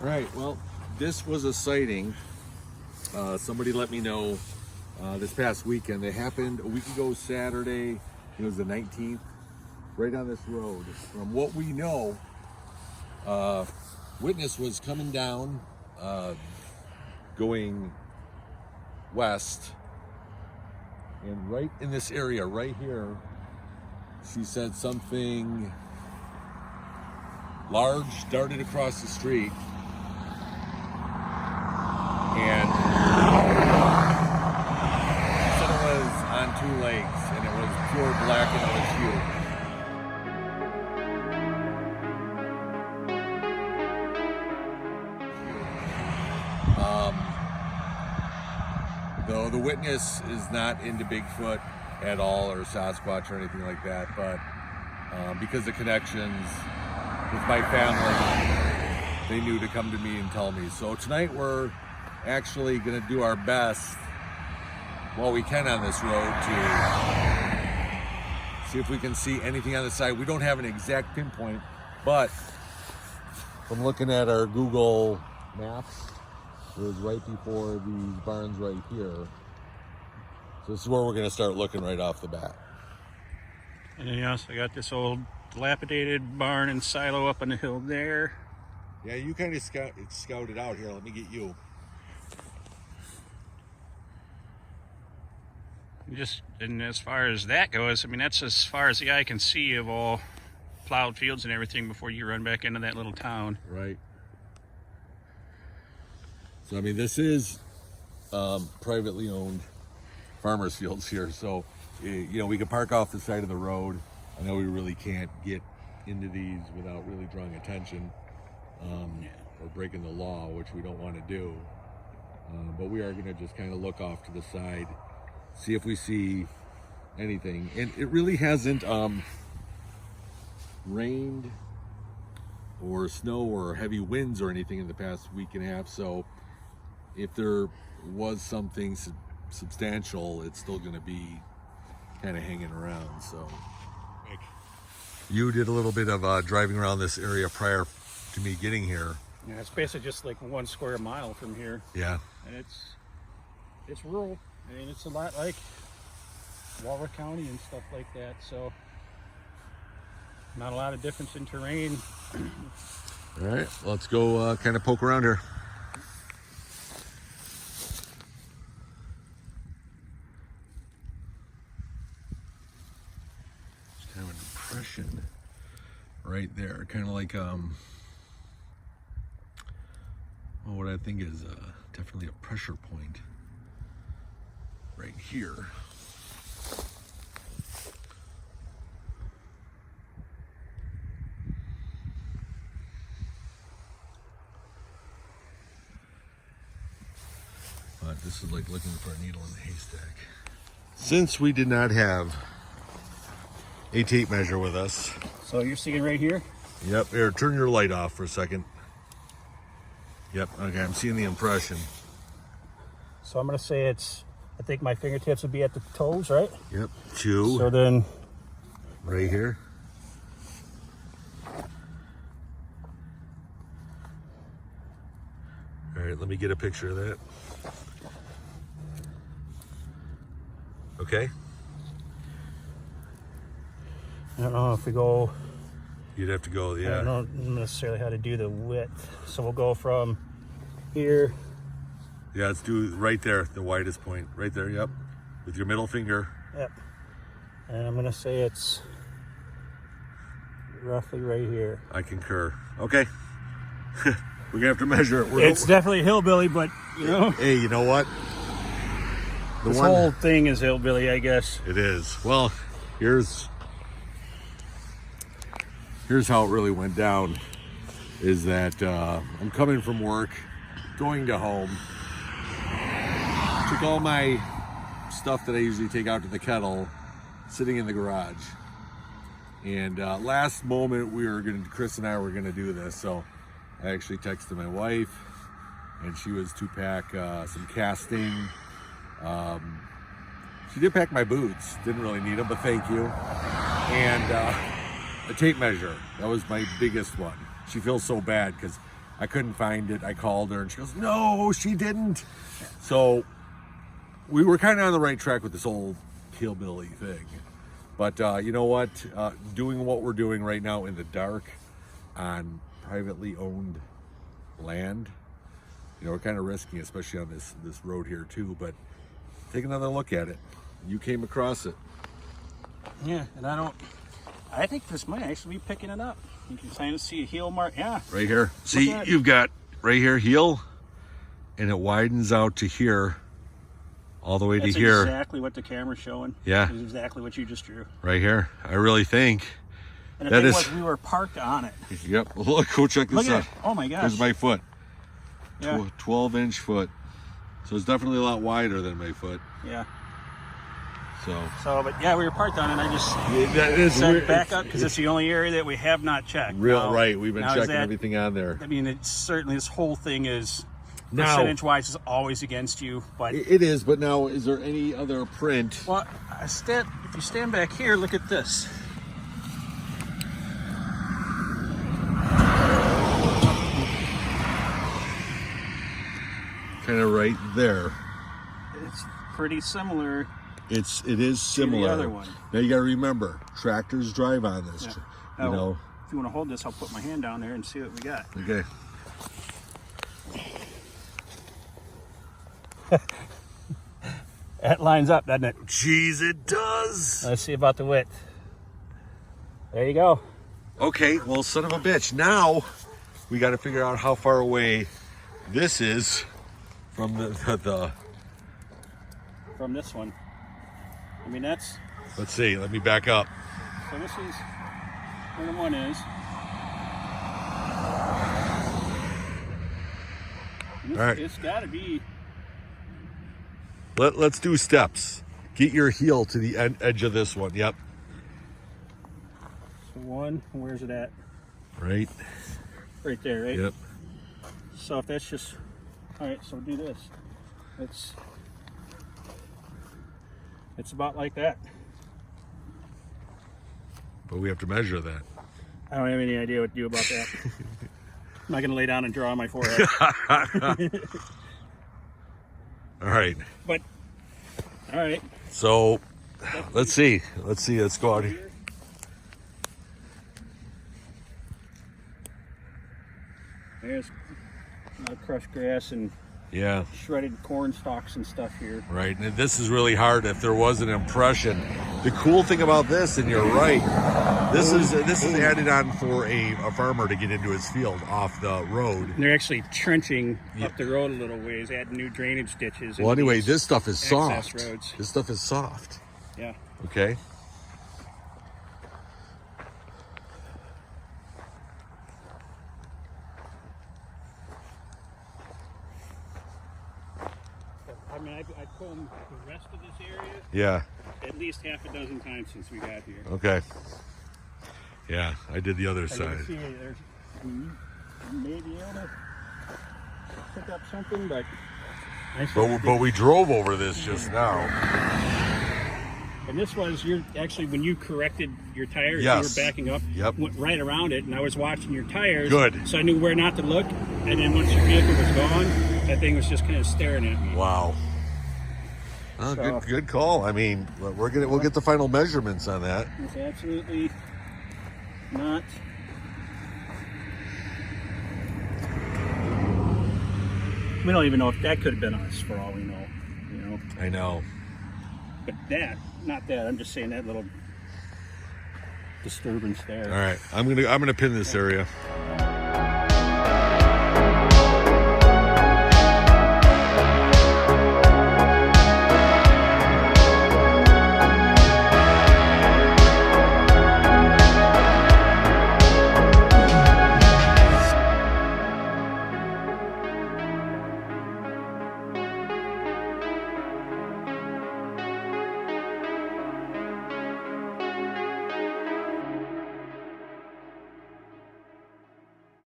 All right, well, this was a sighting. Somebody let me know this past weekend. It happened a week ago Saturday. It was the 19th, right on this road. From what we know, witness was coming down, going west, and right in this area right here, she said something large darted across the street, and she said it was on two legs, and it was pure black, and it was huge. Though the witness is not into Bigfoot at all, or Sasquatch or anything like that, but because of connections with my family, they knew to come to me and tell me. So tonight we're actually going to do our best while we can on this road to see if we can see anything on the side. We don't have an exact pinpoint, but from looking at our Google Maps, it was right before these barns right here. So this is where we're going to start looking right off the bat. And then yes, I got this old dilapidated barn and silo up on the hill there. Yeah, you kind of scouted out here. Let me get you. And as far as that goes, I mean, that's as far as the eye can see of all plowed fields and everything before you run back into that little town. Right. So, I mean, this is privately owned farmers fields here. So, you know, we can park off the side of the road. I know we really can't get into these without really drawing attention or breaking the law, which we don't want to do. But we are going to just kind of look off to the side, see if we see anything. And it really hasn't rained or snow or heavy winds or anything in the past week and a half. So if there was something substantial, it's still going to be kind of hanging around. So you did a little bit of driving around this area prior to me getting here. Yeah, it's basically just like 1 square mile from here. Yeah. And it's rural. I mean, it's a lot like Walworth County and stuff like that. So not a lot of difference in terrain. All right, let's go kind of poke around here. It's kind of an impression right there, kind of like what I think is definitely a pressure point right here. But this is like looking for a needle in the haystack. Since we did not have a tape measure with us. So you're seeing right here? Yep, here, turn your light off for a second. Yep, okay, I'm seeing the impression. So I'm going to say I think my fingertips would be at the toes, right? Yep, 2. So then right here. All right, let me get a picture of that. Okay. I don't know if we go. You'd have to go, yeah. I don't know necessarily how to do the width. So we'll go from here. Yeah, let's do right there, the widest point. Right there, yep. With your middle finger. Yep. And I'm going to say it's roughly right here. I concur. Okay. We're going to have to measure it. It's definitely hillbilly, but, you know. Hey, you know what? This whole thing is hillbilly, I guess. It is. Well, here's how it really went down. Is that I'm coming from work, going to home. Took all my stuff that I usually take out to the kettle, sitting in the garage. And last moment, Chris and I were gonna do this. So I actually texted my wife, and she was to pack some casting. She did pack my boots. Didn't really need them, but thank you. And a tape measure. That was my biggest one. She feels so bad because I couldn't find it. I called her and she goes, no, she didn't. So we were kind of on the right track with this whole hillbilly thing. But you know what? Doing what we're doing right now in the dark on privately owned land, you know, we're kind of risking, especially on this road here too. But take another look at it. You came across it. Yeah, and I think this might actually be picking it up. You can kind of see a heel mark. Yeah. Right here. See, you've got right here heel, and it widens out to here, all the way to here. That's exactly what the camera's showing. Yeah. It's exactly what you just drew. Right here. I really think. And the thing was, we were parked on it. Yep. Look, go check this out. Oh my gosh. Here's my foot. Yeah. 12-inch foot. So it's definitely a lot wider than my foot. Yeah. So, but yeah, we were parked on it. And I just said back up because it's the only area that we have not checked. Right. We've been checking everything on there. I mean, it's certainly, this whole thing is percentage-wise is always against you. But it is. But now, is there any other print? Well, if you stand back here, look at this. Kind of right there. It's pretty similar. It is similar. To the other one. Now you got to remember, tractors drive on this. Yeah. You know. If you want to hold this, I'll put my hand down there and see what we got. Okay. That lines up, doesn't it? Jeez, it does. Let's see about the width. There you go. Okay, well, son of a bitch. Now we got to figure out how far away this is from the from this one. I mean, that's. Let's see. Let me back up. So this is where the one is. All right. It's got to be. Let's do steps. Get your heel to the edge of this one. Yep. So one, where's it at? Right. Right there, right? Yep. So if that's just, all right, so do this. It's about like that. But we have to measure that. I don't have any idea what to do about that. I'm not going to lay down and draw on my forehead. All right. But, all right. So, let's see. Let's go out here. There's crushed grass and shredded corn stalks and stuff here. Right, and this is really hard if there was an impression. The cool thing about this, and you're right, this is added on for a farmer to get into his field off the road. And they're actually trenching up the road a little ways, adding new drainage ditches. Well, anyway, this stuff is soft. Roads. This stuff is soft. Yeah. Okay. I mean, I combed the rest of this area. Yeah. At least half a dozen times since we got here. Okay. Yeah, I did the other As side. you can see, you may be able to pick up something, but we drove over this just now. And this was when you corrected your tires, yes. You were backing up, went right around it, and I was watching your tires. Good. So I knew where not to look, and then once your vehicle was gone, that thing was just kind of staring at me. Wow. Oh, good call. I mean, we'll get the final measurements on that. It's absolutely not. We don't even know if that could have been us, for all we know. You know. I know. But not that. I'm just saying that little disturbance there. All right, I'm gonna pin this area.